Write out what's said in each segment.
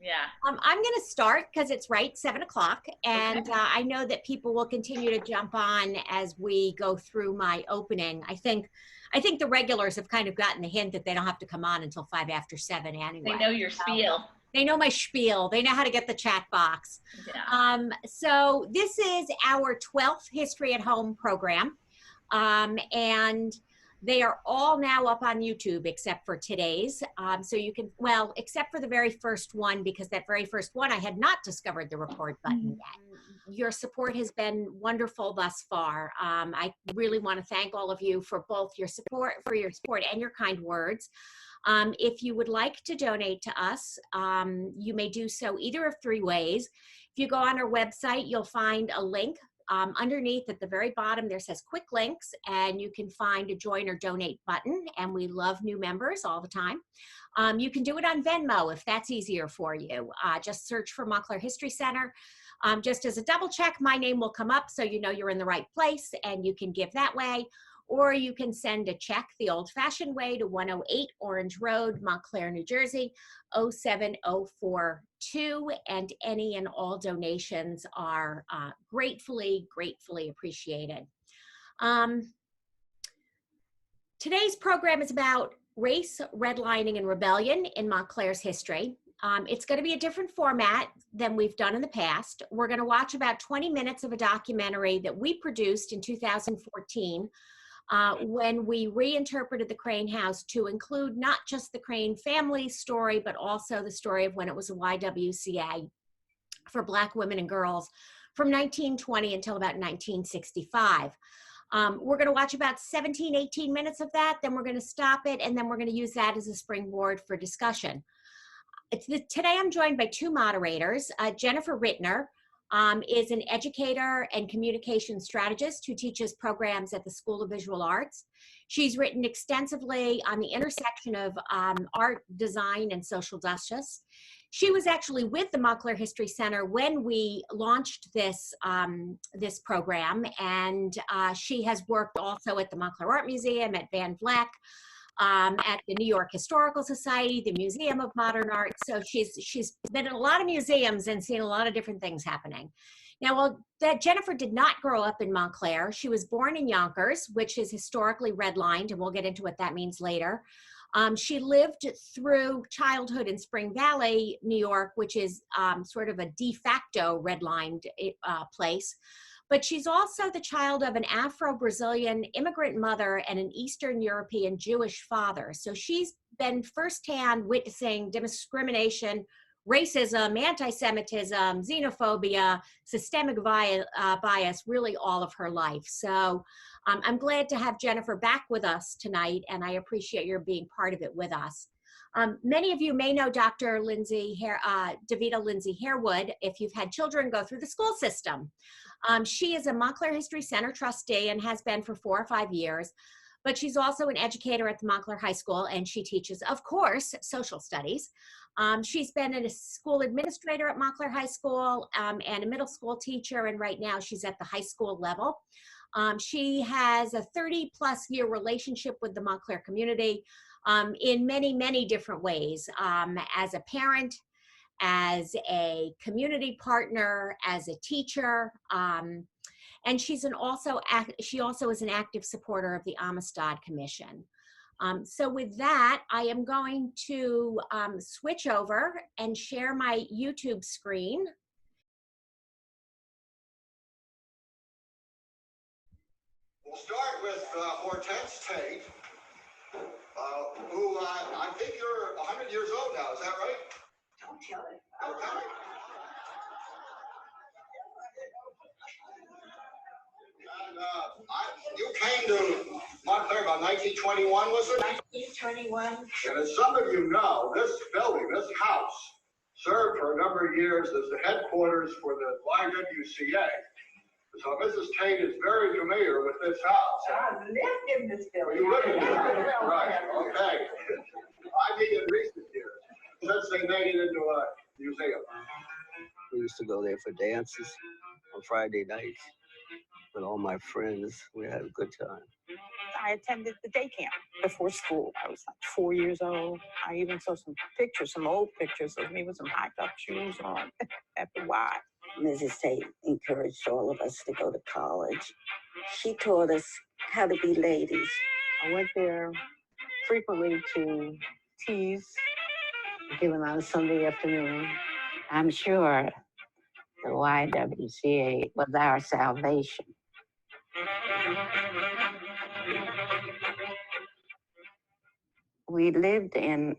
Yeah. I'm going to start because it's right 7 o'clock, and Okay. I know that people will continue to jump on as we go through my opening. I think the regulars have kind of gotten the hint that they don't have to come on until 5 after 7 anyway. They know your spiel. They know my spiel. They know how to get the chat box. Yeah. So this is our 12th History at Home program, and they are all now up on YouTube except for today's. So you can, well, except for the very first one, because that very first one I had not discovered the record button yet. Your support has been wonderful thus far. I really want to thank all of you for both your support and your kind words. If you would like to donate to us, you may do so either of three ways. If you go on our website, you'll find a link. Underneath at the very bottom, there says quick links, and you can find a join or donate button, and we love new members all the time. You can do it on Venmo if that's easier for you. Just search for Montclair History Center. Just as a double check, my name will come up so you know you're in the right place, and you can give that way. Or you can send a check the old-fashioned way to 108 Orange Road, Montclair, New Jersey, 07042, and any and all donations are gratefully appreciated. Today's program is about race, redlining, and rebellion in Montclair's history. It's going to be a different format than we've done in the past. We're going to watch about 20 minutes of a documentary that we produced in 2014 when we reinterpreted the Crane House to include not just the Crane family story, but also the story of when it was a YWCA for Black women and girls from 1920 until about 1965. We're going to watch about 17, 18 minutes of that, then we're going to stop it, and then we're going to use that as a springboard for discussion. Today I'm joined by two moderators. Jennifer Rittner is an educator and communication strategist who teaches programs at the School of Visual Arts. She's written extensively on the intersection of art, design, and social justice. She was actually with the Montclair History Center when we launched this, this program, and she has worked also at the Montclair Art Museum, at Van Vleck, at the New York Historical Society, the Museum of Modern Art. So she's been in a lot of museums and seen a lot of different things happening. Now, while Jennifer did not grow up in Montclair, she was born in Yonkers, which is historically redlined, and we'll get into what that means later. She lived through childhood in Spring Valley, New York, which is sort of a de facto redlined place. But she's also the child of an Afro-Brazilian immigrant mother and an Eastern European Jewish father. So she's been firsthand witnessing discrimination, racism, anti-Semitism, xenophobia, systemic bias, really all of her life. So I'm glad to have Jennifer back with us tonight, and I appreciate your being part of it with us. Many of you may know Dr. Davida Lindsay Harewood if you've had children go through the school system. She is a Montclair History Center trustee and has been for 4 or 5 years, but she's also an educator at the Montclair High School, and she teaches, of course, social studies. She's been a school administrator at Montclair High School and a middle school teacher, and right now she's at the high school level. She has a 30-plus year relationship with the Montclair community in many, many different ways, as a parent, as a community partner, as a teacher, and she also is an active supporter of the Amistad Commission. So with that, I am going to switch over and share my YouTube screen. We'll start with Hortense Tate, who I think you're 100 years old now, is that right? Don't tell it. Don't tell me. And you came to Montclair about 1921, was it? 1921. And as some of you know, this building, this house, served for a number of years as the headquarters for the YWCA. So Mrs. Tate is very familiar with this house. I lived in this building. You lived in this building, right, okay. I mean in recent years, since they made it into a museum. We used to go there for dances on Friday nights with all my friends. We had a good time. I attended the day camp before school. I was like 4 years old. I even saw some pictures, some old pictures of me with some high top shoes on at the Y. Mrs. Tate encouraged all of us to go to college. She taught us how to be ladies. I went there frequently to teas given on a Sunday afternoon. I'm sure the YWCA was our salvation. We lived in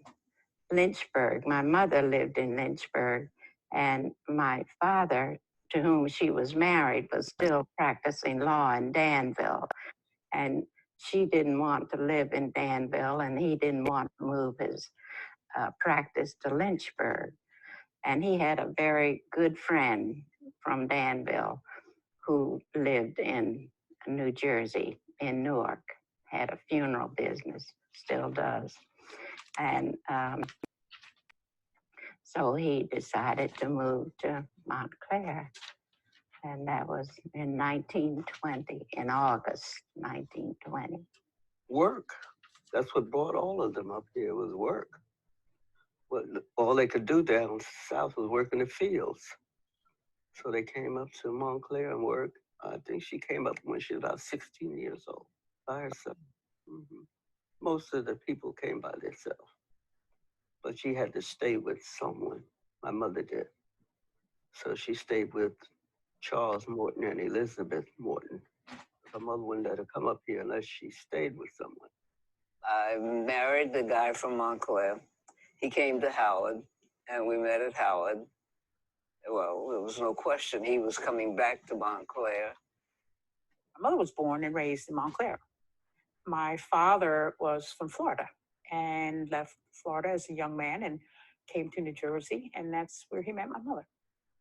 Lynchburg. My mother lived in Lynchburg, and my father, to whom she was married, was still practicing law in Danville. And she didn't want to live in Danville, and he didn't want to move his practice to Lynchburg. And he had a very good friend from Danville who lived in New Jersey, in Newark, had a funeral business, still does. And so he decided to move to Montclair. And that was in 1920, in August 1920. Work. That's what brought all of them up here, was work. Well, all they could do down south was work in the fields. So they came up to Montclair and worked. I think she came up when she was about 16 years old, by herself. Mm-hmm. Most of the people came by themselves. But she had to stay with someone. My mother did. So she stayed with Charles Morton and Elizabeth Morton. Her mother wouldn't let her come up here unless she stayed with someone. I married the guy from Montclair. He came to Howard, and we met at Howard. Well, there was no question he was coming back to Montclair. My mother was born and raised in Montclair. My father was from Florida and left Florida as a young man and came to New Jersey, and that's where he met my mother.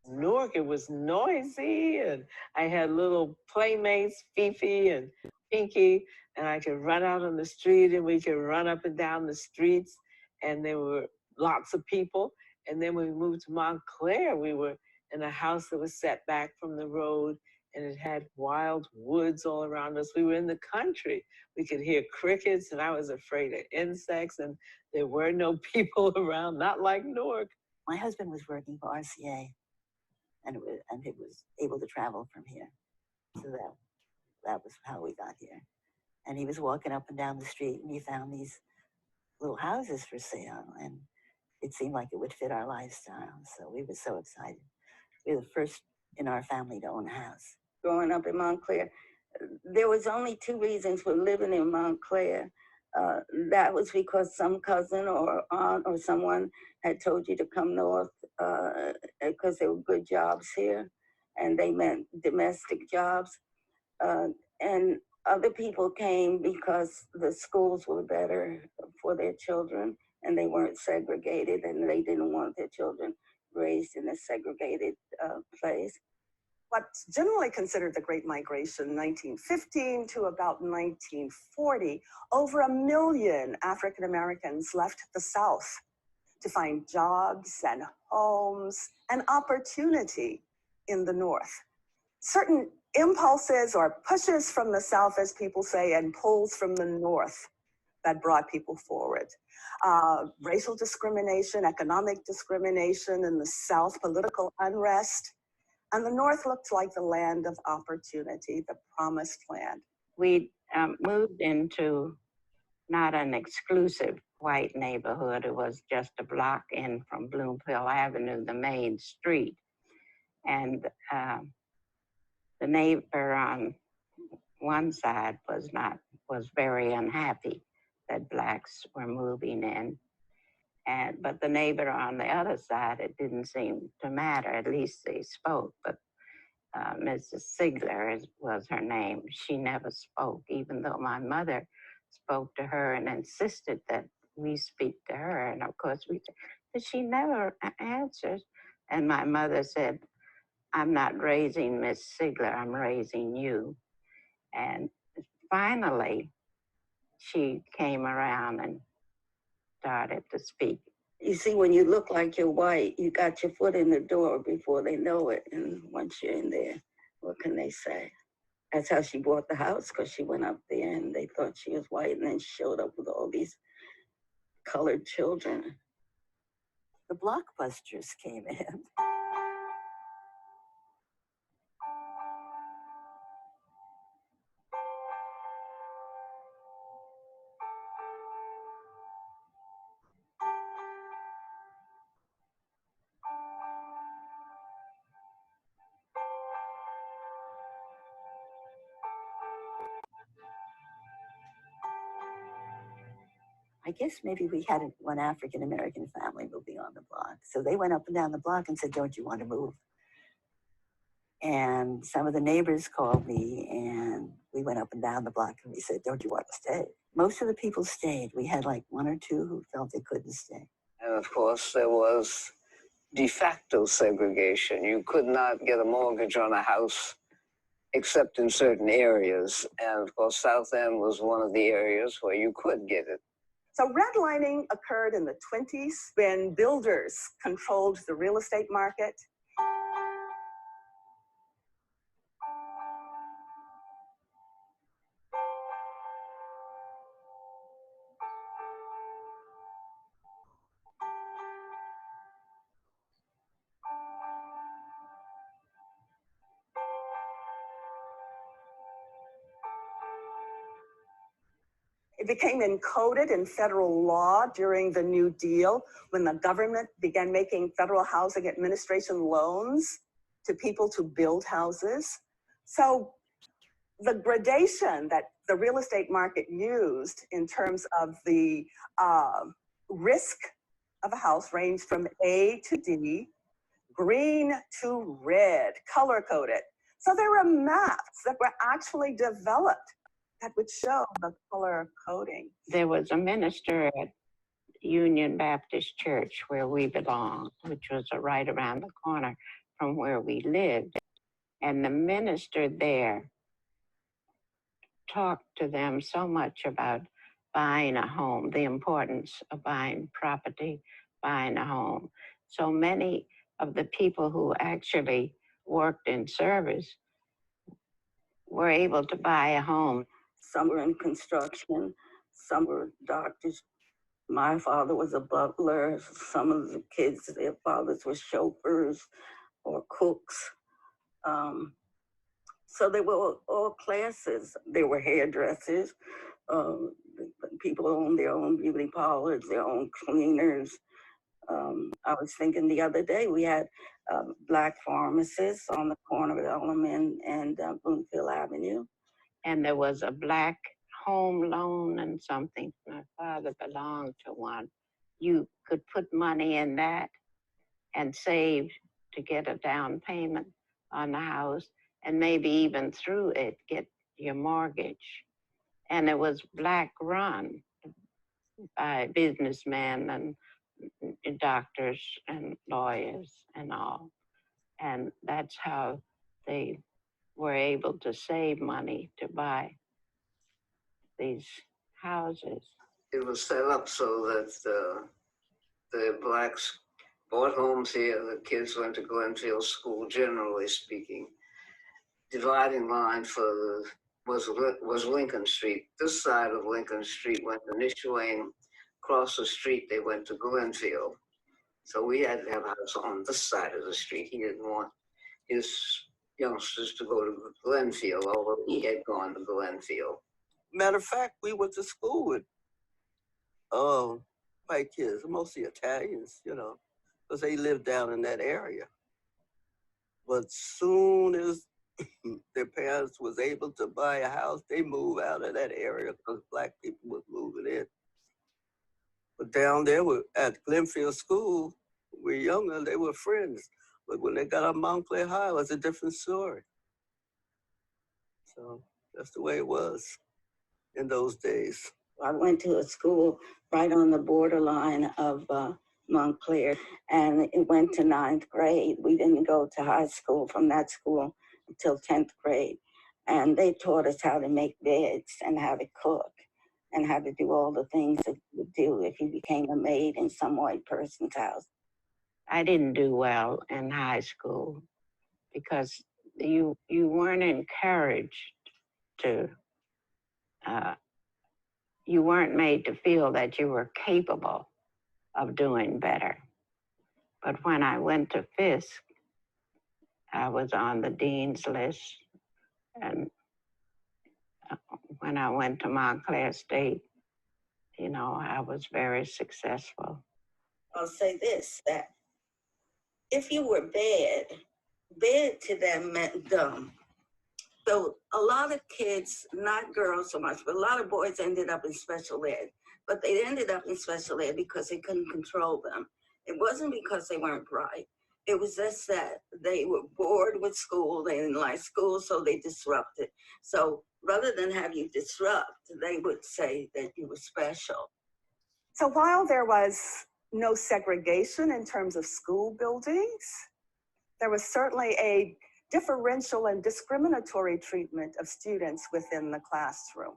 Newark, it was noisy, and I had little playmates, Fifi and Pinky, and I could run out on the street, and we could run up and down the streets, and there were lots of people. And then when we moved to Montclair, we were in a house that was set back from the road, and it had wild woods all around us. We were in the country. We could hear crickets, and I was afraid of insects, and there were no people around, not like Newark. My husband was working for RCA, and he was able to travel from here. So that was how we got here. And he was walking up and down the street, and he found these little houses for sale, and it seemed like it would fit our lifestyle. So we were so excited. We were the first in our family to own a house. Growing up in Montclair, there was only two reasons for living in Montclair. That was because some cousin or aunt or someone had told you to come north because there were good jobs here, and they meant domestic jobs. And other people came because the schools were better for their children, and they weren't segregated, and they didn't want their children raised in a segregated place. What's generally considered the Great Migration, 1915 to about 1940, over 1 million African Americans left the South to find jobs and homes and opportunity in the North. Certain impulses or pushes from the South, as people say, and pulls from the North that brought people forward. Racial discrimination, economic discrimination in the South, political unrest. And the North looked like the land of opportunity, the promised land. We moved into not an exclusive white neighborhood. It was just a block in from Bloomfield Avenue, the main street. And the neighbor on one side was very unhappy that blacks were moving in. But the neighbor on the other side, it didn't seem to matter. At least they spoke. But Mrs. Sigler was her name. She never spoke, even though my mother spoke to her and insisted that we speak to her. And of course we did. But she never answered. And my mother said, "I'm not raising Miss Sigler, I'm raising you." And finally, she came around and started to speak. You see, when you look like you're white, you got your foot in the door before they know it. And once you're in there, what can they say? That's how she bought the house, because she went up there and they thought she was white, and then showed up with all these colored children. The blockbusters came in. I guess maybe we had one African American family moving on the block. So they went up and down the block and said, "Don't you want to move?" And some of the neighbors called me, and we went up and down the block and we said, "Don't you want to stay?" Most of the people stayed. We had like one or two who felt they couldn't stay. And of course, there was de facto segregation. You could not get a mortgage on a house except in certain areas. And of course, South End was one of the areas where you could get it. So redlining occurred in the 20s when builders controlled the real estate market. It became encoded in federal law during the New Deal when the government began making Federal Housing Administration loans to people to build houses. So the gradation that the real estate market used in terms of the risk of a house ranged from A to D, green to red, color-coded. So there were maps that were actually developed that would show the color coding. There was a minister at Union Baptist Church where we belong, which was right around the corner from where we lived. And the minister there talked to them so much about buying a home, the importance of buying property, buying a home. So many of the people who actually worked in service were able to buy a home. Some were in construction, some were doctors. My father was a butler. Some of the kids, their fathers were chauffeurs or cooks. So they were all classes. They were hairdressers. People owned their own beauty parlors, their own cleaners. I was thinking the other day, we had Black pharmacists on the corner of Elliman and Bloomfield Avenue. And there was a Black home loan and something. My father belonged to one. You could put money in that and save to get a down payment on the house, and maybe even through it get your mortgage. And it was Black run by businessmen and doctors and lawyers and all. And that's how they were able to save money to buy these houses. It was set up so that the Blacks bought homes here, the kids went to Glenfield School, generally speaking. Dividing line was Lincoln Street. This side of Lincoln Street went to Nishwain. Across the street, they went to Glenfield. So we had to have a house on this side of the street. He didn't want his youngsters to go to Glenfield, although he had gone to Glenfield. Matter of fact, we went to school with white kids, mostly Italians, you know, because they lived down in that area. But soon as their parents was able to buy a house, they moved out of that area because Black people was moving in. But down there at Glenfield School, we were younger, they were friends. But when they got up Montclair High, it was a different story. So that's the way it was in those days. I went to a school right on the borderline of Montclair, and it went to 9th grade. We didn't go to high school from that school until 10th grade. And they taught us how to make beds and how to cook and how to do all the things that you would do if you became a maid in some white person's house. I didn't do well in high school because you weren't encouraged to, you weren't made to feel that you were capable of doing better. But when I went to Fisk, I was on the dean's list. And when I went to Montclair State, you know, I was very successful. I'll say this, that if you were bad to them meant dumb. So a lot of kids, not girls so much, but a lot of boys ended up in special ed. But they ended up in special ed because they couldn't control them. It wasn't because they weren't bright. It was just that they were bored with school. They didn't like school, so they disrupted. So rather than have you disrupt, they would say that you were special. So while there was no segregation in terms of school buildings, there was certainly a differential and discriminatory treatment of students within the classroom.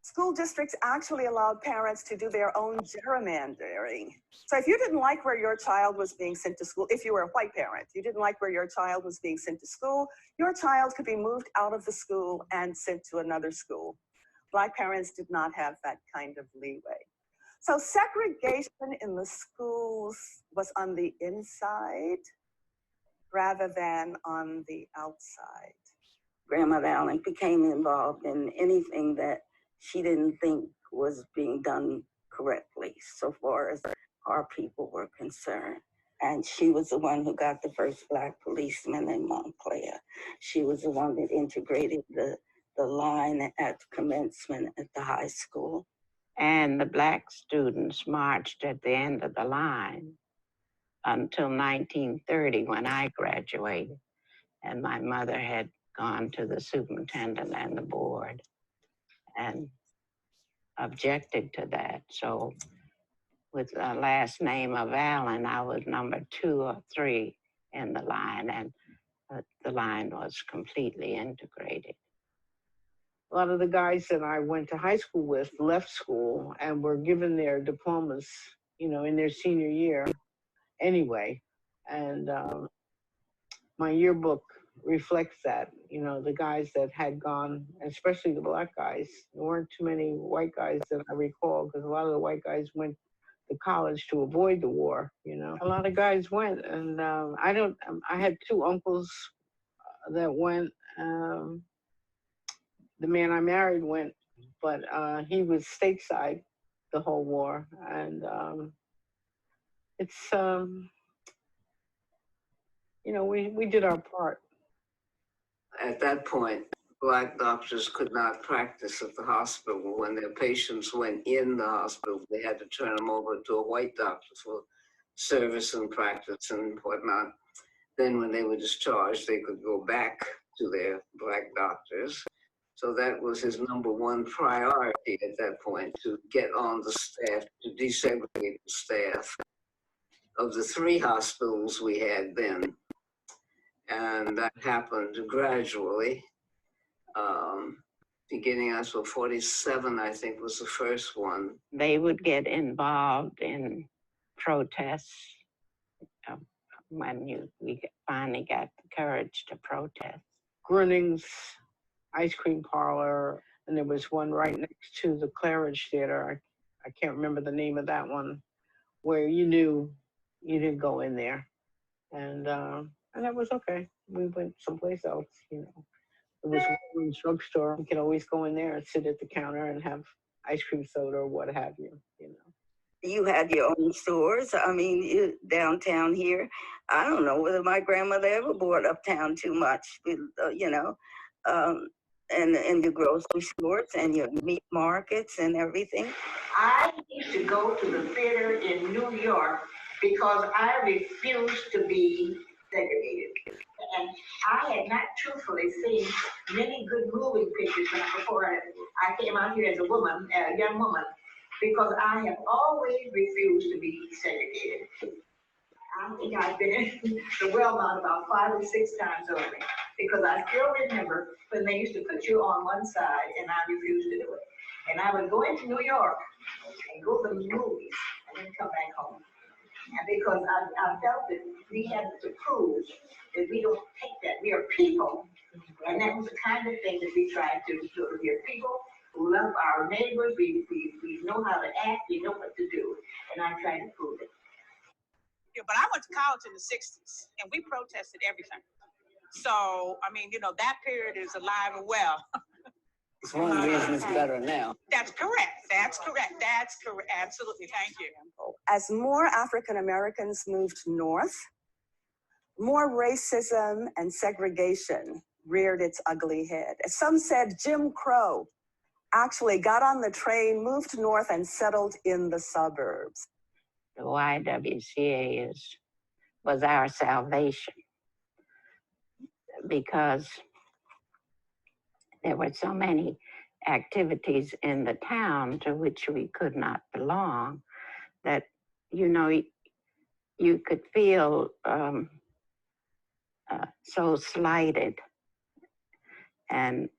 School districts actually allowed parents to do their own gerrymandering. So if you didn't like where your child was being sent to school, if you were a white parent, you didn't like where your child was being sent to school, your child could be moved out of the school and sent to another school. Black parents did not have that kind of leeway. So segregation in the schools was on the inside rather than on the outside. Grandmother Allen became involved in anything that she didn't think was being done correctly so far as our people were concerned. And she was the one who got the first Black policeman in Montclair. She was the one that integrated the line at commencement at the high school. And the Black students marched at the end of the line until 1930 when I graduated. And my mother had gone to the superintendent and the board and objected to that. So with the last name of Allen, I was number 2 or 3 in the line, and the line was completely integrated. A lot of the guys that I went to high school with left school and were given their diplomas, you know, in their senior year anyway. And my yearbook reflects that, you know, the guys that had gone, especially the Black guys. There weren't too many white guys that I recall, because a lot of the white guys went to college to avoid the war, you know. A lot of guys went, and I had 2 uncles that went. The man I married went, but he was stateside the whole war. And it's, you know, we did our part. At that point, Black doctors could not practice at the hospital. When their patients went in the hospital, they had to turn them over to a white doctor for service and practice and whatnot. Then when they were discharged, they could go back to their Black doctors. So that was his number 1 priority at that point, to get on the staff, to desegregate the staff of the 3 hospitals we had then. And that happened gradually. Beginning as of 47, I think, was the first one. They would get involved in protests when we finally got the courage to protest. Grunning's ice cream parlor, and there was one right next to the Glenridge Theater. I can't remember the name of that one, where you knew you didn't go in there. And that was okay. We went someplace else, you know. It was a drugstore. We could always go in there and sit at the counter and have ice cream soda or what have you, you know. You had your own stores. I mean, downtown here. I don't know whether my grandmother ever bought uptown too much, you know, and your grocery stores and your meat markets and everything. I used to go to the theater in New York because I refused to be segregated. And I had not truthfully seen many good moving pictures before I came out here as a woman, a young woman. because I have always refused to be segregated. I think I've been in the Wellmont about 5 or 6 times already, because I still remember when they used to put you on one side and I refused to do it. And I would go into New York and go to the movies and then come back home. And because I felt that we had to prove that we don't take that. We are people. And that was the kind of thing that we tried to do. We are people who love our neighbors. We know how to act. We know what to do. And I tried to prove it. Yeah, but I went to college in the 60s and we protested everything. So, I mean, you know, that period is alive and well. It's one reason it's better now. That's correct. That's correct. That's correct. Absolutely. Thank you. As more African Americans moved north, more racism and segregation reared its ugly head. As some said, Jim Crow actually got on the train, moved north, and settled in the suburbs. The YWCA was our salvation, because there were so many activities in the town to which we could not belong that, you know, you could feel so slighted. And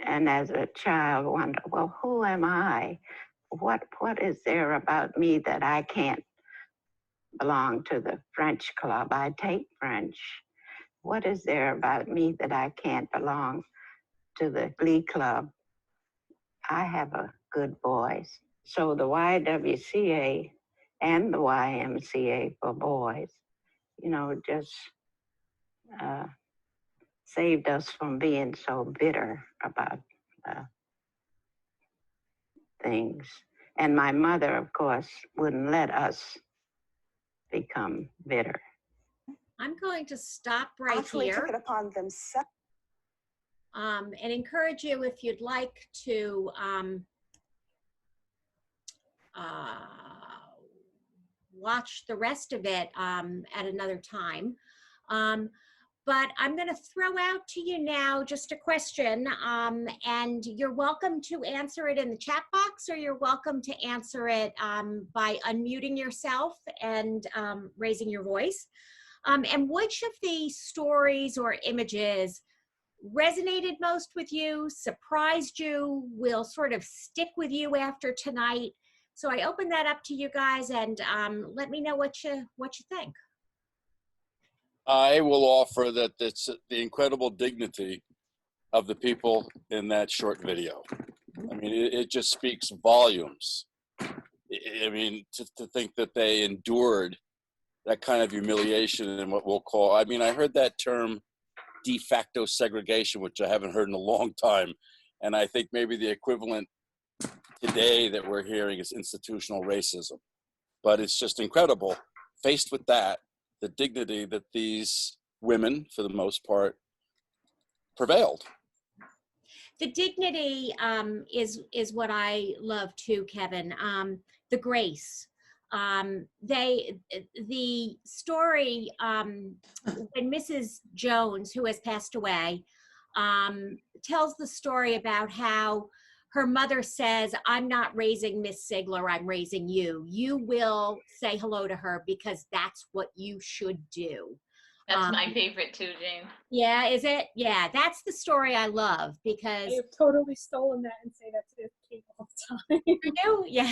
as a child wonder, well, who am I? What is there about me that I can't belong to the French club? I take French. What is there about me that I can't belong to the Glee Club? I have a good voice. So the YWCA and the YMCA for boys, you know, just saved us from being so bitter about things. And my mother, of course, wouldn't let us become bitter. I'm going to stop right Actually here. took it upon themselves. And encourage you, if you'd like to watch the rest of it at another time. But I'm going to throw out to you now just a question, and you're welcome to answer it in the chat box, or you're welcome to answer it by unmuting yourself and raising your voice. And which of these stories or images resonated most with you, surprised you, will sort of stick with you after tonight? So I open that up to you guys, and let me know what you think. I will offer that it's the incredible dignity of the people in that short video. I mean, it just speaks volumes. I mean, to think that they endured that kind of humiliation and what we'll call, I mean, I heard that term de facto segregation, which I haven't heard in a long time. And I think maybe the equivalent today that we're hearing is institutional racism. But it's just incredible, faced with that, the dignity that these women, for the most part, prevailed. The dignity is what I love too, Kevin. The grace. The story, when Mrs. Jones, who has passed away, tells the story about how her mother says, I'm not raising Miss Sigler, I'm raising you. You will say hello to her because that's what you should do. That's my favorite too, Jane. Yeah, is it? Yeah, that's the story I love, because I have totally stolen that and say that to Kate all the time. You do? Yeah.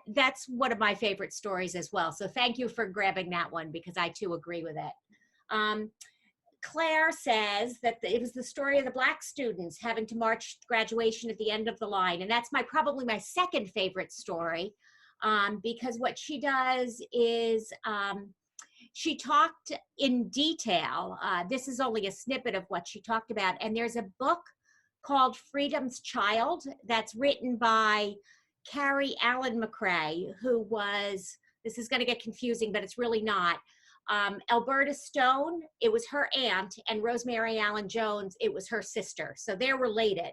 That's one of my favorite stories as well. So thank you for grabbing that one, because I too agree with it. Claire says that it was the story of the Black students having to march to graduation at the end of the line. And that's probably my second favorite story, because what she does is she talked in detail. This is only a snippet of what she talked about. And there's a book called Freedom's Child that's written by Carrie Allen McRae, who was, this is going to get confusing, but it's really not. Alberta Stone, it was her aunt, and Rosemary Allen Jones, it was her sister. So they're related.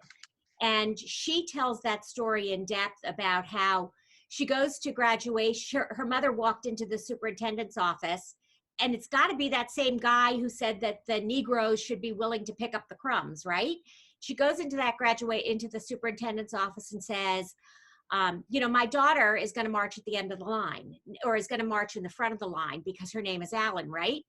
And she tells that story in depth about how she goes to graduation. Her mother walked into the superintendent's office, and it's got to be that same guy who said that the Negroes should be willing to pick up the crumbs, right? She goes into the superintendent's office and says, my daughter is going to march at the end of the line, or is going to march in the front of the line because her name is Alan, right?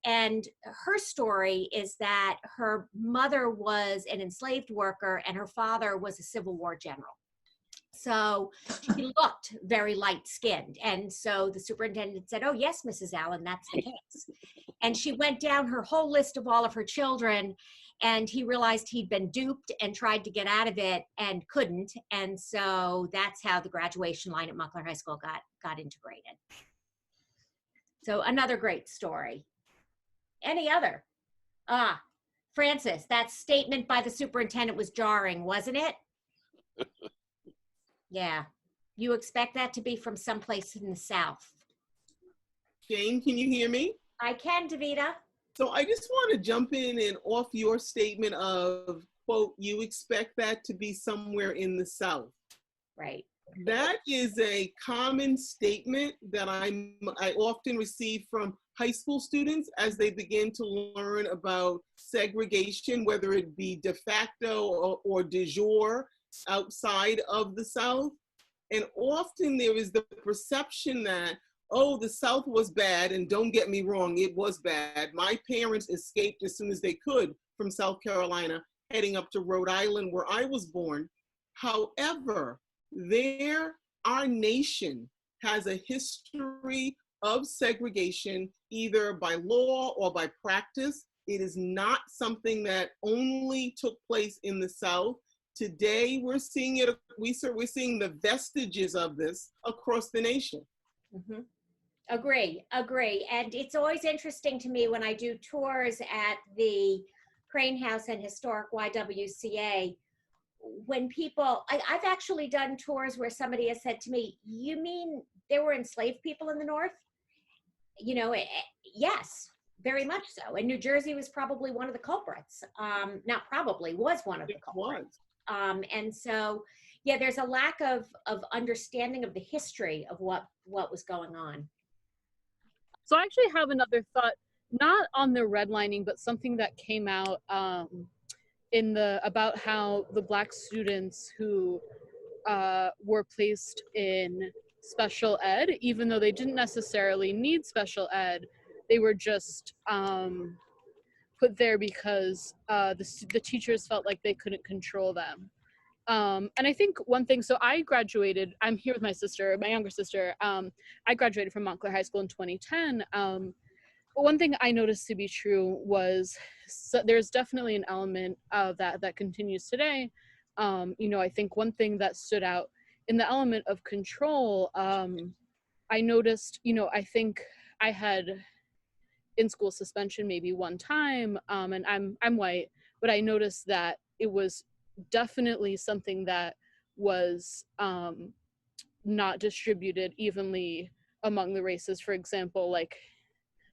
And her story is that her mother was an enslaved worker and her father was a Civil War general. So she looked very light-skinned. And so the superintendent said, "Oh, yes, Mrs. Allen, that's the case." And she went down her whole list of all of her children, and he realized he'd been duped and tried to get out of it and couldn't. And so that's how the graduation line at Montclair High School got integrated. So another great story. Any other? Francis, that statement by the superintendent was jarring, wasn't it? Yeah. You expect that to be from someplace in the South. Jane, can you hear me? I can, Davida. So I just want to jump in and off your statement of, quote, you expect that to be somewhere in the South. Right. That is a common statement that I often receive from high school students as they begin to learn about segregation, whether it be de facto or de jure outside of the South. And often there is the perception that, oh, the South was bad, and don't get me wrong, it was bad. My parents escaped as soon as they could from South Carolina, heading up to Rhode Island, where I was born. However, our nation has a history of segregation, either by law or by practice. It is not something that only took place in the South. Today, we're seeing it. We're seeing the vestiges of this across the nation. Mm-hmm. Agree. And it's always interesting to me when I do tours at the Crane House and Historic YWCA, when people, I've actually done tours where somebody has said to me, "You mean there were enslaved people in the North?" Yes, very much so. And New Jersey was probably one of the culprits. Not probably, was one of the culprits. And so, yeah, there's a lack of understanding of the history of what was going on. So I actually have another thought, not on the redlining, but something that came out about how the Black students who were placed in special ed, even though they didn't necessarily need special ed, they were just put there because the teachers felt like they couldn't control them. And I think one thing, so I graduated, I'm here with my sister, my younger sister. I graduated from Montclair High School in 2010. But one thing I noticed to be true was there's definitely an element of that continues today. I think one thing that stood out in the element of control, I noticed, I think I had in-school suspension maybe one time, and I'm white, but I noticed that it was definitely something that was not distributed evenly among the races. For example, like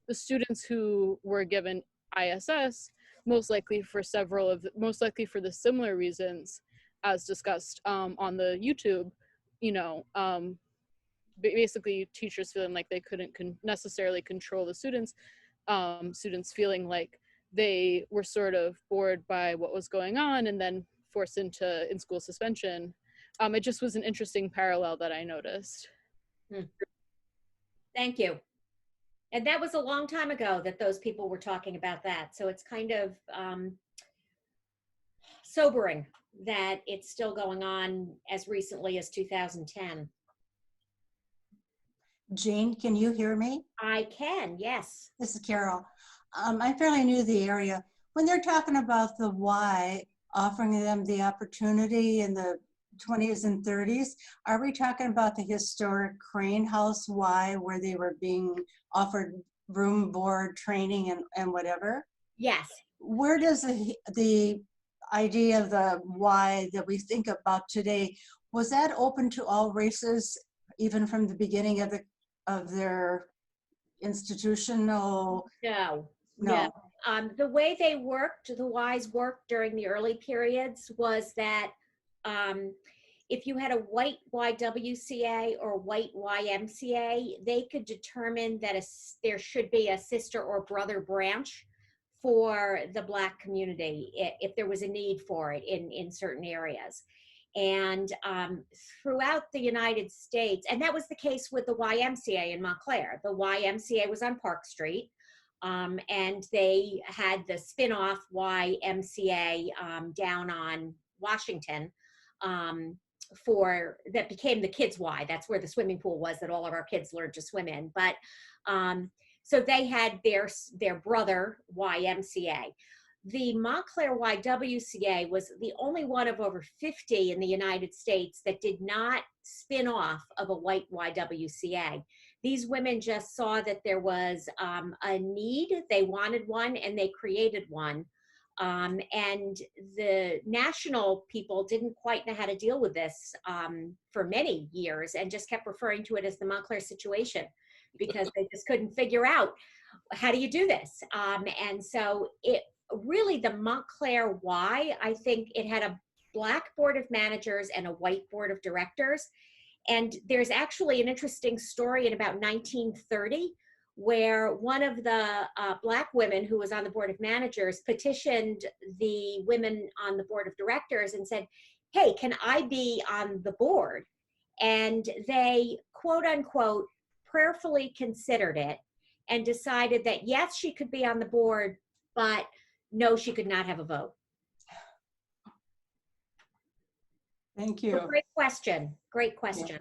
the students who were given ISS, most likely for the similar reasons as discussed on the YouTube, basically teachers feeling like they couldn't necessarily control the students, students feeling like they were sort of bored by what was going on and then forced into in-school suspension. It just was an interesting parallel that I noticed. Thank you. And that was a long time ago that those people were talking about that. So it's kind of sobering that it's still going on as recently as 2010. Jane, can you hear me? I can, yes. This is Carol. I'm fairly new to the area. When they're talking about the Y, offering them the opportunity in the 20s and 30s, are we talking about the historic Crane House Y, where they were being offered room, board, training, and whatever? Yes. Where does the idea of the Y that we think about today, was that open to all races, even from the beginning of their institutional? No. No. The way they worked, the Ys worked during the early periods was that if you had a white YWCA or white YMCA, they could determine that there should be a sister or brother branch for the Black community if there was a need for it in certain areas. And throughout the United States, and that was the case with the YMCA in Montclair. The YMCA was on Park Street, and they had the spin-off YMCA down on Washington that became the Kids Y. That's where the swimming pool was that all of our kids learned to swim in. But so they had their brother YMCA. The Montclair YWCA was the only one of over 50 in the United States that did not spin off of a white YWCA. These women just saw that there was a need, they wanted one, and they created one. And the national people didn't quite know how to deal with this for many years and just kept referring to it as the Montclair situation because they just couldn't figure out, how do you do this? And so really the Montclair Y, I think it had a Black board of managers and a white board of directors. And there's actually an interesting story in about 1930 where one of the Black women who was on the board of managers petitioned the women on the board of directors and said, hey, can I be on the board? And they, quote unquote, prayerfully considered it and decided that yes, she could be on the board, but no, she could not have a vote. Thank you. So great question. Great question.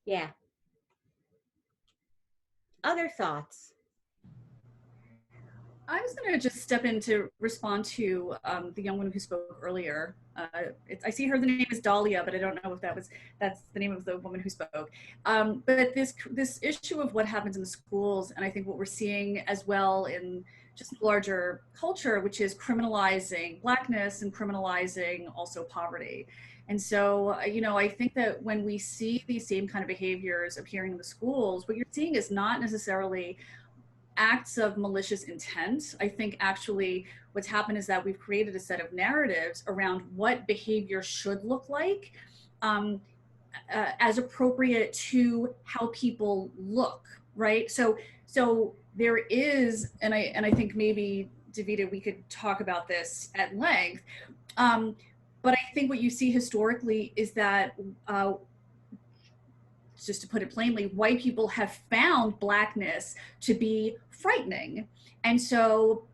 Yeah. Other thoughts? I was going to just step in to respond to the young woman who spoke earlier. I see her, the name is Dahlia, but I don't know if that's the name of the woman who spoke. But this issue of what happens in the schools, and I think what we're seeing as well in just larger culture, which is criminalizing Blackness and criminalizing also poverty. And so, you know, I think that when we see these same kind of behaviors appearing in the schools, what you're seeing is not necessarily acts of malicious intent. I think actually what's happened is that we've created a set of narratives around what behavior should look like as appropriate to how people look, right? So there is, and I think maybe, Davida, we could talk about this at length, but I think what you see historically is that, just to put it plainly, white people have found Blackness to be frightening. And so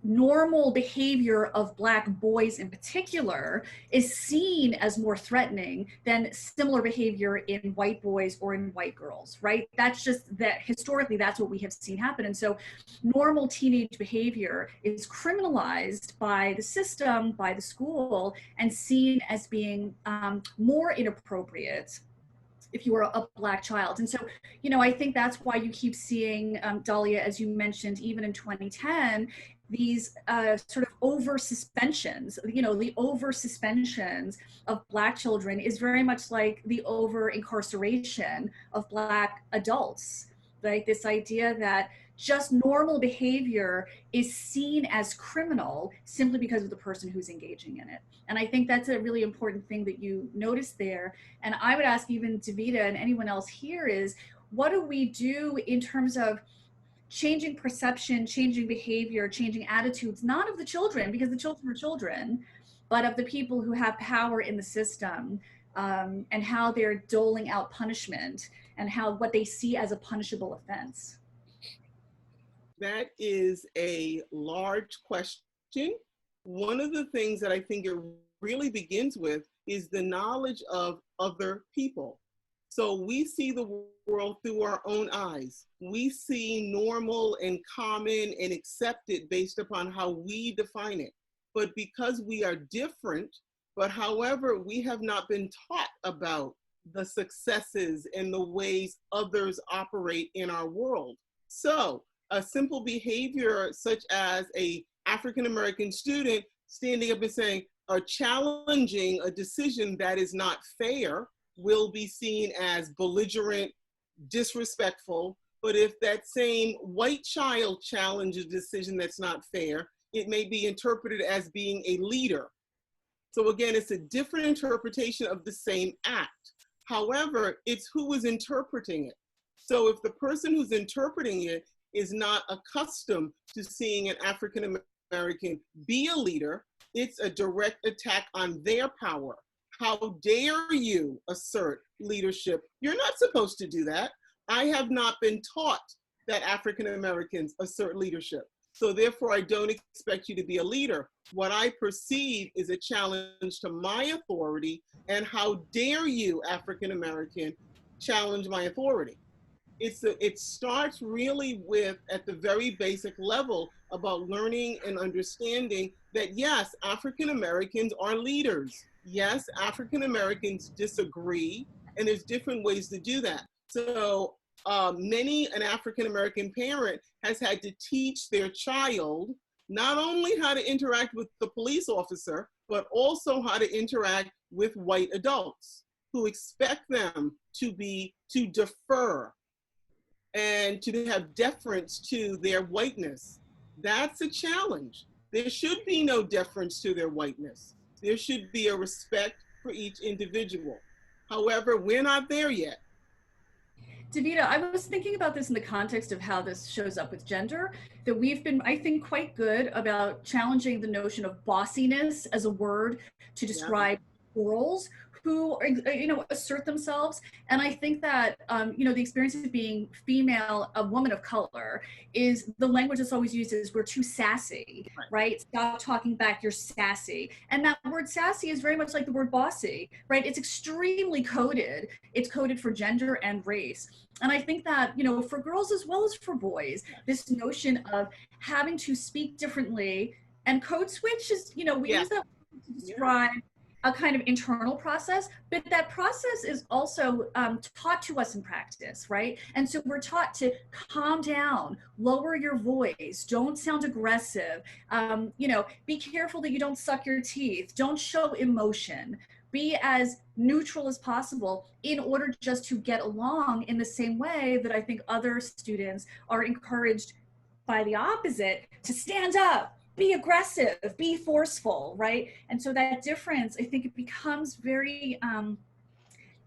normal behavior of Black boys in particular is seen as more threatening than similar behavior in white boys or in white girls, right? That's just that historically, that's what we have seen happen. And so normal teenage behavior is criminalized by the system, by the school, and seen as being more inappropriate if you were a Black child. And so, you know, I think that's why you keep seeing, Dahlia, as you mentioned, even in 2010, these sort of over suspensions, you know, the over suspensions of Black children is very much like the over incarceration of Black adults, right? This idea that just normal behavior is seen as criminal simply because of the person who's engaging in it. And I think that's a really important thing that you noticed there. And I would ask even Davida and anyone else here is, what do we do in terms of changing perception, changing behavior, changing attitudes, not of the children, because the children are children, but of the people who have power in the system, and how they're doling out punishment and what they see as a punishable offense? That is a large question. One of the things that I think it really begins with is the knowledge of other people. So we see the world through our own eyes. We see normal and common and accepted based upon how we define it. But because we are different, but however, we have not been taught about the successes and the ways others operate in our world. So a simple behavior such as a African-American student standing up and saying, or challenging a decision that is not fair will be seen as belligerent, disrespectful. But if that same white child challenges a decision that's not fair, it may be interpreted as being a leader. So again, it's a different interpretation of the same act. However, it's who is interpreting it. So if the person who's interpreting it is not accustomed to seeing an African American be a leader, it's a direct attack on their power. How dare you assert leadership? You're not supposed to do that. I have not been taught that African Americans assert leadership. So therefore, I don't expect you to be a leader. What I perceive is a challenge to my authority, and how dare you, African American, challenge my authority. It starts really with, at the very basic level, about learning and understanding that yes, African Americans are leaders. Yes, African Americans disagree, and there's different ways to do that. So an African American parent has had to teach their child not only how to interact with the police officer, but also how to interact with white adults who expect them to defer and to have deference to their whiteness. That's a challenge. There should be no deference to their whiteness. There should be a respect for each individual. However, we're not there yet. Davida, I was thinking about this in the context of how this shows up with gender, that we've been, I think, quite good about challenging the notion of bossiness as a word to describe girls who, assert themselves. And I think that, the experience of being female, a woman of color, is the language that's always used is we're too sassy, right? Stop talking back, you're sassy. And that word sassy is very much like the word bossy, right? It's extremely coded. It's coded for gender and race. And I think that, for girls as well as for boys, this notion of having to speak differently, and code switch is, we use that to describe a kind of internal process, but that process is also taught to us in practice, right? And so we're taught to calm down, lower your voice, don't sound aggressive, be careful that you don't suck your teeth, don't show emotion, be as neutral as possible in order just to get along in the same way that I think other students are encouraged by the opposite to stand up, be aggressive, be forceful, right? And so that difference, I think it becomes very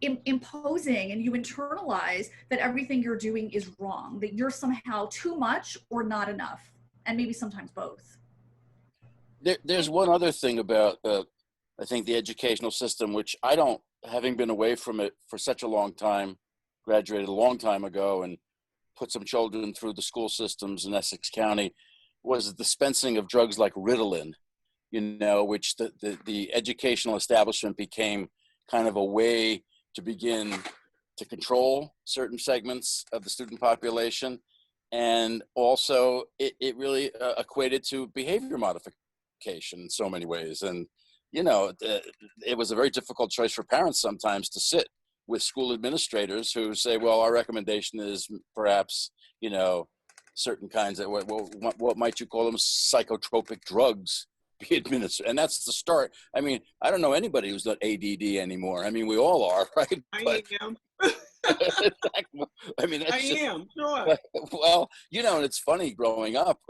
imposing, and you internalize that everything you're doing is wrong, that you're somehow too much or not enough, and maybe sometimes both. There's one other thing about, I think, the educational system, which I don't, having been away from it for such a long time, graduated a long time ago and put some children through the school systems in Essex County, was the dispensing of drugs like Ritalin, which the educational establishment became kind of a way to begin to control certain segments of the student population. And also it really equated to behavior modification in so many ways. And, it was a very difficult choice for parents sometimes to sit with school administrators who say, well, our recommendation is perhaps, certain kinds of, what might you call them, psychotropic drugs be administered. And that's the start. I mean, I don't know anybody who's not ADD anymore. I mean, we all are, right? I am. I mean, I am, sure. Well, and it's funny growing up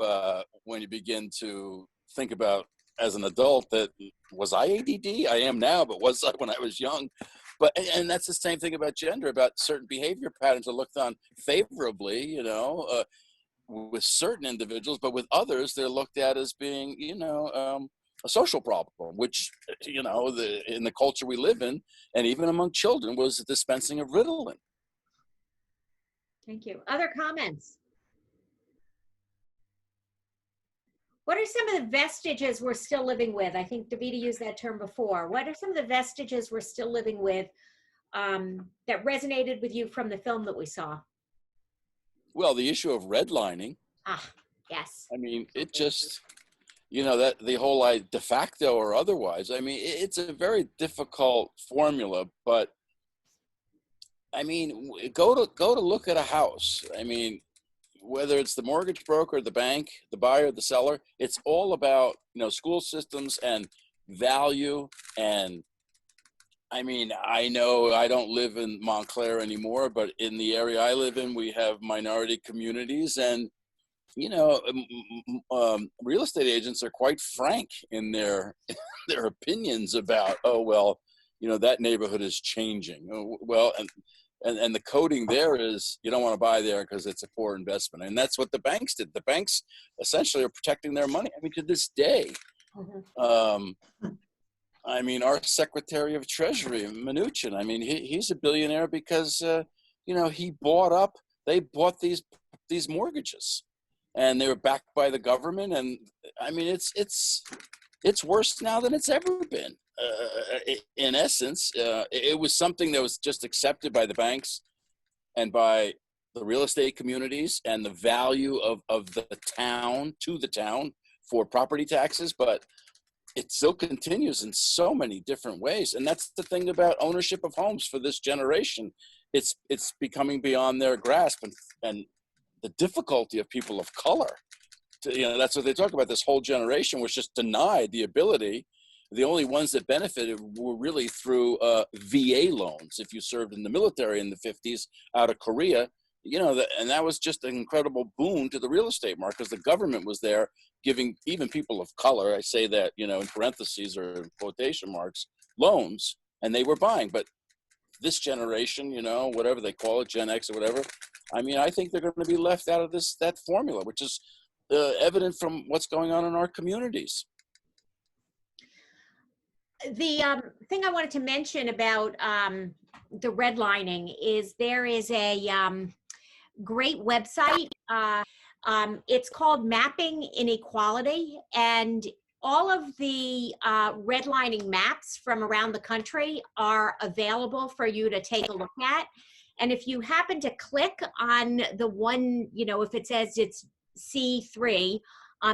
when you begin to think about as an adult that, was I ADD? I am now, but was I when I was young? But, and that's the same thing about gender, about certain behavior patterns are looked on favorably, with certain individuals, but with others, they're looked at as being, a social problem, which, in the culture we live in, and even among children, was the dispensing of Ritalin. Thank you. Other comments? What are some of the vestiges we're still living with? I think Davida used that term before. What are some of the vestiges we're still living with that resonated with you from the film that we saw? Well, the issue of redlining. Ah, yes. I mean, it just, that the whole de facto or otherwise, I mean, it's a very difficult formula, but I mean, go to look at a house. I mean, whether it's the mortgage broker, the bank, the buyer, the seller, it's all about, school systems and value. And I mean, I know I don't live in Montclair anymore, but in the area I live in, we have minority communities, and, real estate agents are quite frank in their opinions about, oh, well, that neighborhood is changing. Oh, well, and And the coding there is you don't want to buy there because it's a poor investment. And that's what the banks did. The banks essentially are protecting their money. I mean, to this day, I mean, our Secretary of Treasury, Mnuchin, I mean, he's a billionaire because, you know, they bought these mortgages and they were backed by the government. And I mean, it's worse now than it's ever been. In essence, it was something that was just accepted by the banks and by the real estate communities and the value of the town to the town for property taxes, but it still continues in so many different ways. And that's the thing about ownership of homes for this generation. It's becoming beyond their grasp, and the difficulty of people of color. You know, that's what they talk about. This whole generation was just denied the ability. The only ones that benefited were really through VA loans. If you served in the military in the 50s out of Korea, you know, and that was just an incredible boon to the real estate market because the government was there giving even people of color, I say that, you know, in parentheses or in quotation marks, loans, and they were buying. But this generation, you know, whatever they call it, Gen X or whatever, I mean, I think they're going to be left out of that formula, which is evident from what's going on in our communities. The thing I wanted to mention about the redlining is there is a great website. It's called Mapping Inequality, and all of the redlining maps from around the country are available for you to take a look at. And if you happen to click on the one, you know, if it says it's C3,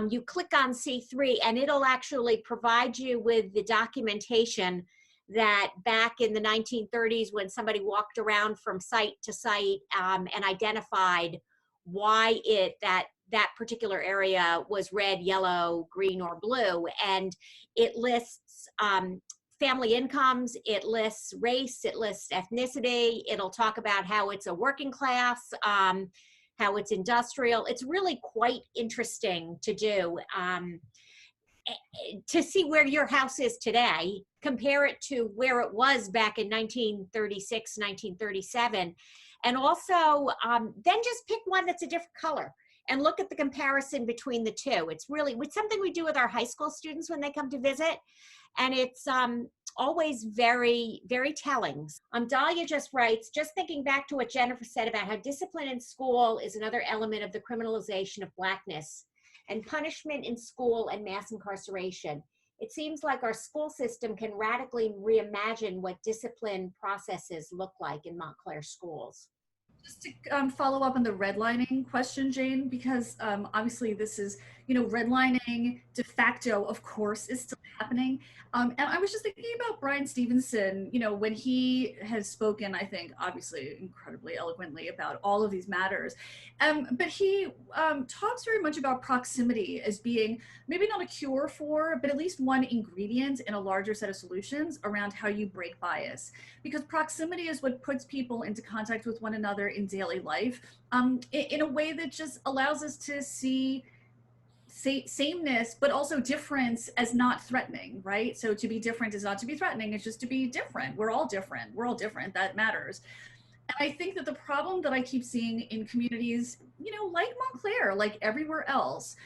you click on C3 and it'll actually provide you with the documentation that back in the 1930s when somebody walked around from site to site and identified why that particular area was red, yellow, green, or blue. And it lists family incomes, it lists race, it lists ethnicity, it'll talk about how it's a working class, how it's industrial. It's really quite interesting to do, to see where your house is today, compare it to where it was back in 1936, 1937. And also, then just pick one that's a different color and look at the comparison between the two. It's something we do with our high school students when they come to visit. And it's always very, very telling. Dahlia just writes, just thinking back to what Jennifer said about how discipline in school is another element of the criminalization of Blackness and punishment in school and mass incarceration. It seems like our school system can radically reimagine what discipline processes look like in Montclair schools. Just to follow up on the redlining question, Jane, because obviously this is, you know, redlining de facto, of course, is still happening. And I was just thinking about Brian Stevenson, you know, when he has spoken, I think, obviously incredibly eloquently about all of these matters. But he talks very much about proximity as being maybe not a cure for, but at least one ingredient in a larger set of solutions around how you break bias. Because proximity is what puts people into contact with one another in daily life in a way that just allows us to see sameness, but also difference as not threatening, right? So to be different is not to be threatening, it's just to be different. We're all different. We're all different. That matters. And I think that the problem that I keep seeing in communities, you know, like Montclair, like everywhere else,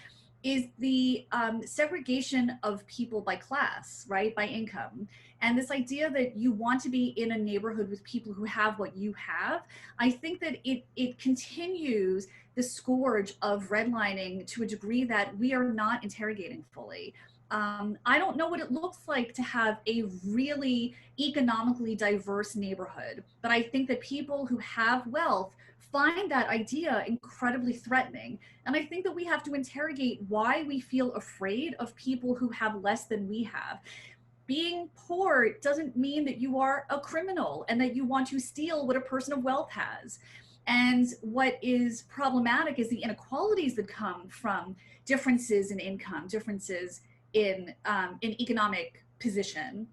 is the segregation of people by class, right? By income. And this idea that you want to be in a neighborhood with people who have what you have, I think that it continues the scourge of redlining to a degree that we are not interrogating fully. I don't know what it looks like to have a really economically diverse neighborhood, but I think that people who have wealth find that idea incredibly threatening. And I think that we have to interrogate why we feel afraid of people who have less than we have. Being poor doesn't mean that you are a criminal and that you want to steal what a person of wealth has. And what is problematic is the inequalities that come from differences in income, differences in economic position.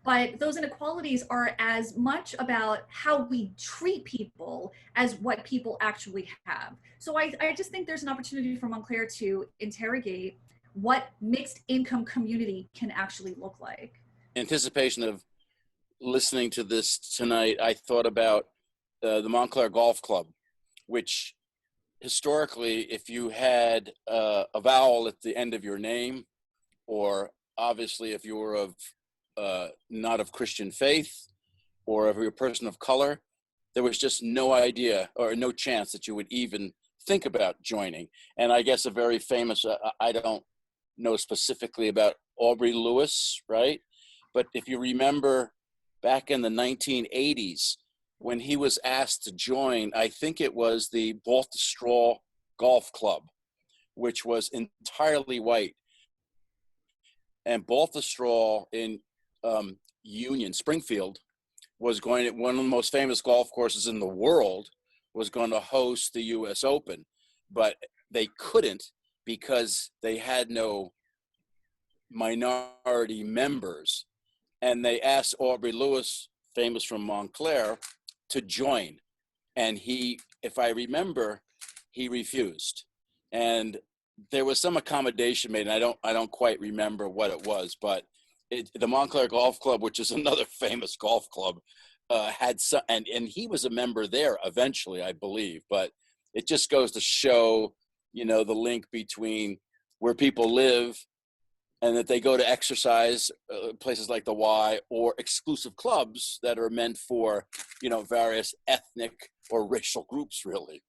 But those inequalities are as much about how we treat people as what people actually have. So I just think there's an opportunity for Montclair to interrogate what mixed income community can actually look like. Anticipation of listening to this tonight, I thought about the Montclair Golf Club, which historically, if you had a vowel at the end of your name, or obviously if you were of not of Christian faith, or if you're a person of color, there was just no idea or no chance that you would even think about joining. And I guess a very famous, I don't know specifically about Aubrey Lewis, right? But if you remember back in the 1980s, when he was asked to join, I think it was the Baltusrol Golf Club, which was entirely white. And Baltusrol in Union, Springfield, was going to, one of the most famous golf courses in the world, was going to host the US Open, but they couldn't because they had no minority members. And they asked Aubrey Lewis, famous from Montclair, to join. And he, if I remember, he refused. And there was some accommodation made, and I don't quite remember what it was, but the Montclair Golf Club, which is another famous golf club, had some, and he was a member there eventually, I believe. But it just goes to show, you know, the link between where people live and that they go to exercise places like the Y, or exclusive clubs that are meant for, you know, various ethnic or racial groups, really.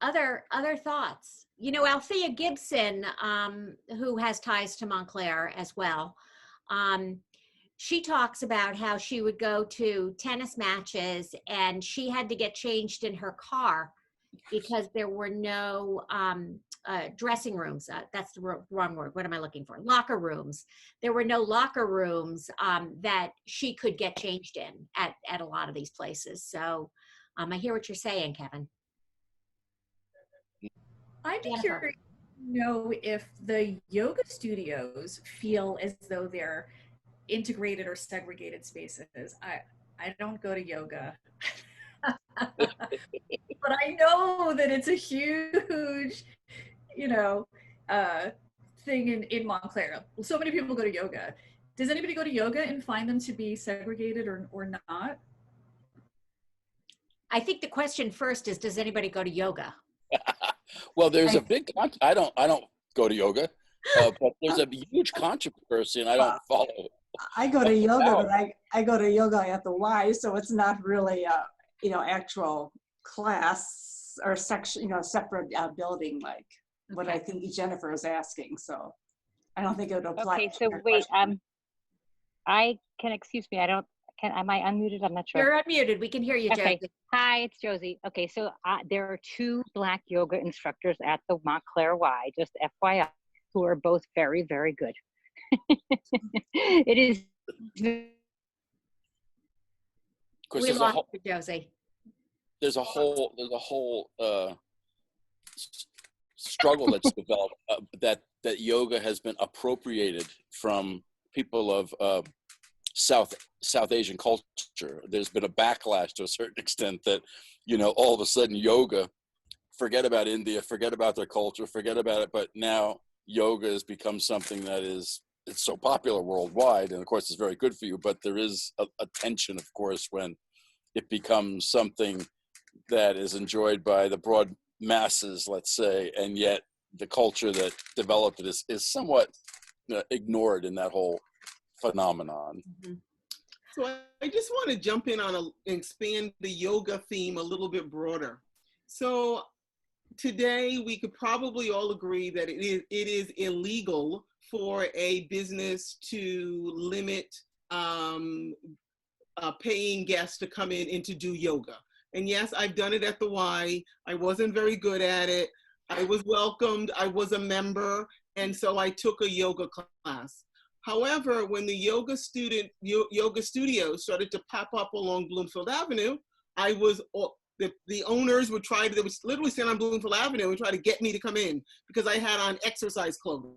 Other thoughts? You know, Althea Gibson, who has ties to Montclair as well, she talks about how she would go to tennis matches and she had to get changed in her car because there were no dressing rooms. That's the wrong word. What am I looking for? Locker rooms. There were no locker rooms that she could get changed in at a lot of these places. So I hear what you're saying, Kevin. I'd be curious to know if the yoga studios feel as though they're integrated or segregated spaces. I don't go to yoga. But I know that it's a huge, you know, thing in Montclair. So many people go to yoga. Does anybody go to yoga and find them to be segregated or not? I think the question first is, does anybody go to yoga? Well, there's a big, I don't go to yoga, but there's a huge controversy, and I don't follow it. I go to yoga, but I go to yoga at the Y, so it's not really a, you know, actual class or section, you know, separate building like what I think Jennifer is asking. So I don't think it would apply. Okay, so wait, I can, excuse me, am I unmuted? I'm not sure. You're unmuted. We can hear you, Okay. Josie. Hi, it's Josie. Okay, so there are 2 Black yoga instructors at the Montclair Y, just FYI, who are both very, very good. It is. Of course, We lost you, Josie. There's a whole struggle that's developed that yoga has been appropriated from people of South Asian culture. There's been a backlash to a certain extent that, you know, all of a sudden yoga, forget about India, forget about their culture, forget about it. But now yoga has become something that it's so popular worldwide. And of course, it's very good for you, but there is a tension, of course, when it becomes something that is enjoyed by the broad masses, let's say, and yet the culture that developed it is somewhat ignored in that whole phenomenon. Mm-hmm. So I just want to jump in on expand the yoga theme a little bit broader. So today we could probably all agree that it is illegal for a business to limit paying guests to come in and to do yoga. And yes, I've done it at the Y. I wasn't very good at it. I was welcomed. I was a member. And so I took a yoga class. However, when the yoga studios started to pop up along Bloomfield Avenue, the owners would they would literally stand on Bloomfield Avenue and try to get me to come in because I had on exercise clothing.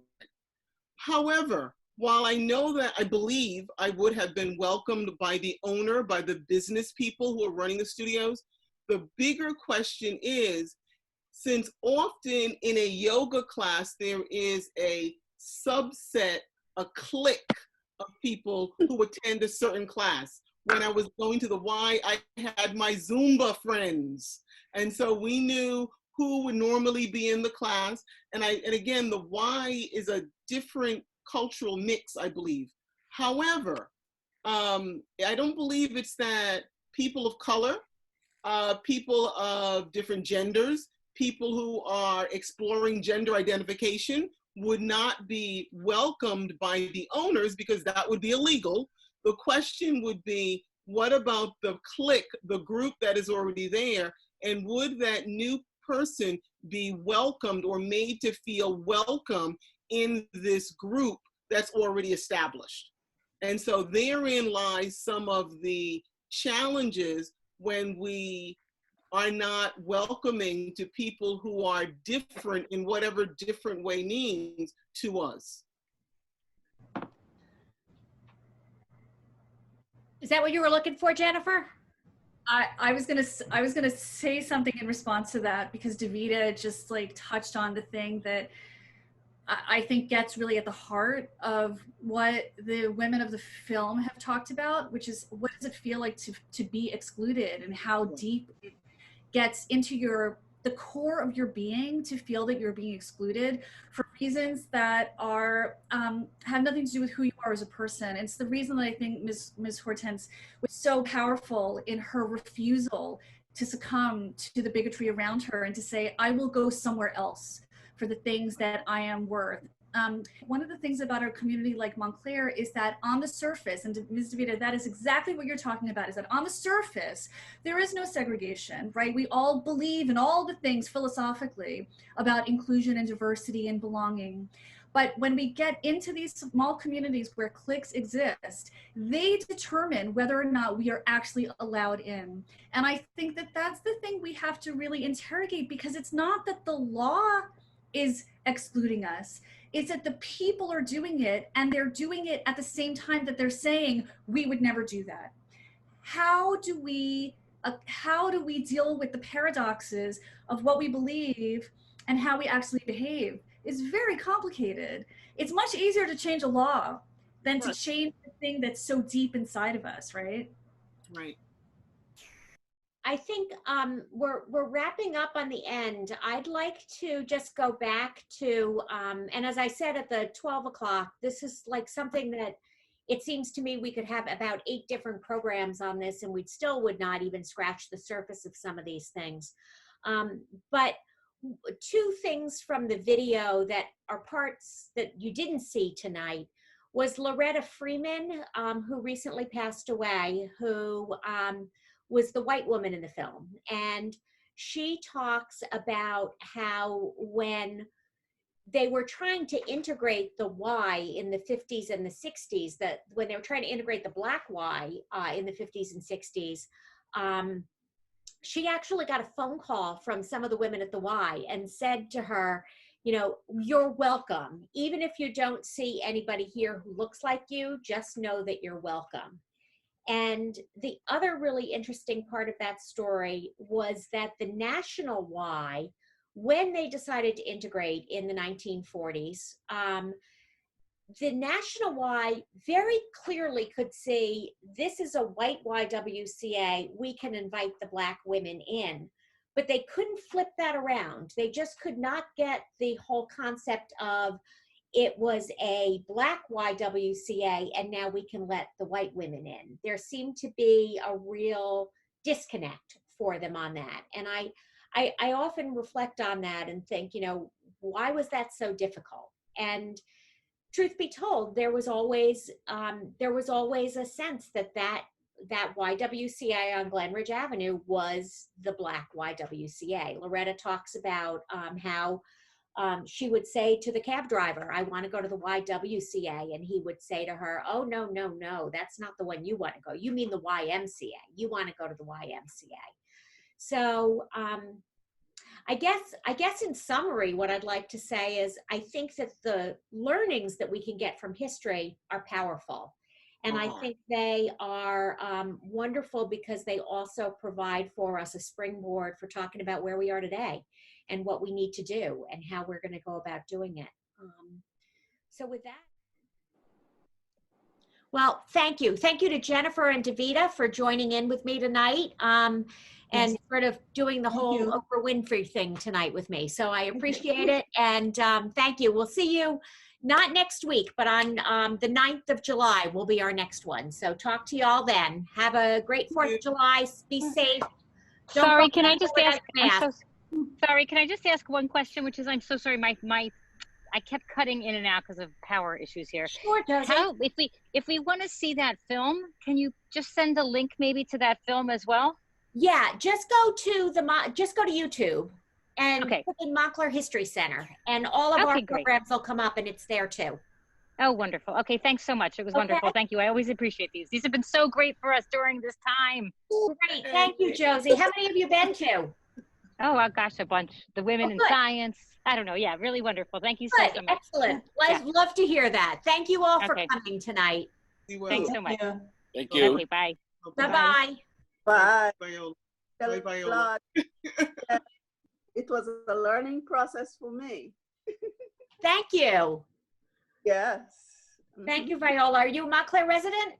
However, while I know that I believe I would have been welcomed by the owner, by the business people who are running the studios, the bigger question is, since often in a yoga class, there is a subset, a clique of people who attend a certain class. When I was going to the Y, I had my Zumba friends. And so we knew who would normally be in the class. And again, the Y is a different cultural mix, I believe. However, I don't believe it's that people of color, people of different genders, people who are exploring gender identification would not be welcomed by the owners, because that would be illegal. The question would be, what about the clique, the group that is already there? And would that new person be welcomed or made to feel welcome in this group that's already established? And so therein lies some of the challenges when we are not welcoming to people who are different in whatever different way means to us. Is that what you were looking for, Jennifer? I was gonna say something in response to that, because Davida just like touched on the thing that I think gets really at the heart of what the women of the film have talked about, which is, what does it feel like to be excluded, and how deep it gets into the core of your being to feel that you're being excluded for reasons that are have nothing to do with who you are as a person. It's the reason that I think Ms. Hortense was so powerful in her refusal to succumb to the bigotry around her and to say, I will go somewhere else for the things that I am worth. One of the things about our community like Montclair is that on the surface, and Ms. Davida, that is exactly what you're talking about, is that on the surface, there is no segregation, right? We all believe in all the things philosophically about inclusion and diversity and belonging. But when we get into these small communities where cliques exist, they determine whether or not we are actually allowed in. And I think that that's the thing we have to really interrogate, because it's not that the law is excluding us. It's that the people are doing it, and they're doing it at the same time that they're saying, we would never do that. How do we deal with the paradoxes of what we believe and how we actually behave? Is very complicated. It's much easier to change a law than to change the thing that's so deep inside of us, right? Right. I think we're wrapping up on the end. I'd like to just go back to, and as I said at the 12 o'clock, this is like something that it seems to me we could have about 8 different programs on this, and we still would not even scratch the surface of some of these things. But 2 things from the video that are parts that you didn't see tonight was Loretta Freeman, who recently passed away, who was the white woman in the film. And she talks about how when they were trying to integrate the Y in the 50s and the 60s, that when they were trying to integrate the Black Y in the 50s and 60s, she actually got a phone call from some of the women at the Y and said to her, you know, you're welcome. Even if you don't see anybody here who looks like you, just know that you're welcome. And the other really interesting part of that story was that the National Y, when they decided to integrate in the 1940s, the National Y very clearly could see, this is a white YWCA, we can invite the Black women in. But they couldn't flip that around. They just could not get the whole concept of, it was a Black YWCA and now we can let the white women in. There seemed to be a real disconnect for them on that. And I often reflect on that and think, you know, why was that so difficult? And truth be told, there was always a sense that YWCA on Glenridge Avenue was the Black YWCA. Loretta talks about how she would say to the cab driver, I want to go to the YWCA. And he would say to her, oh, no, no, no, that's not the one you want to go. You mean the YMCA. You want to go to the YMCA. So I guess in summary, what I'd like to say is I think that the learnings that we can get from history are powerful. And I think they are wonderful because they also provide for us a springboard for talking about where we are today and what we need to do and how we're going to go about doing it. So with that. Well, thank you. Thank you to Jennifer and Davida for joining in with me tonight, and sort of doing the whole Oprah Winfrey thing tonight with me. So I appreciate it, and thank you. We'll see you not next week, but on the 9th of July will be our next one. So talk to you all then. Have a great 4th of July. Be safe. Sorry, can I just ask? Sorry, can I just ask one question? Which is, I'm so sorry, I kept cutting in and out because of power issues here. Sure, How, if we want to see that film, can you just send a link maybe to that film as well? Yeah, just go to YouTube and put in Montclair History Center, and all of our programs will come up, and it's there too. Oh, wonderful. Okay, thanks so much. It was wonderful. Thank you. I always appreciate these. These have been so great for us during this time. Great. Thank you, Josie. How many have you been to? Oh, gosh, a bunch. The Women in Science. I don't know. Yeah, really wonderful. Thank you so much. Excellent. Love to hear that. Thank you all for coming tonight. Thanks so much. Thank you. Okay, bye. Bye-bye. Bye. Bye. It was a learning process for me. Thank you. Yes. Thank you, Viola. Are you a Montclair resident?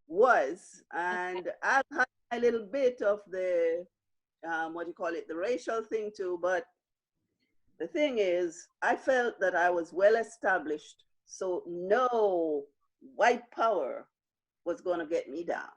Was. And I've had a little bit of the, the racial thing too, but the thing is, I felt that I was well established, so no white power was going to get me down.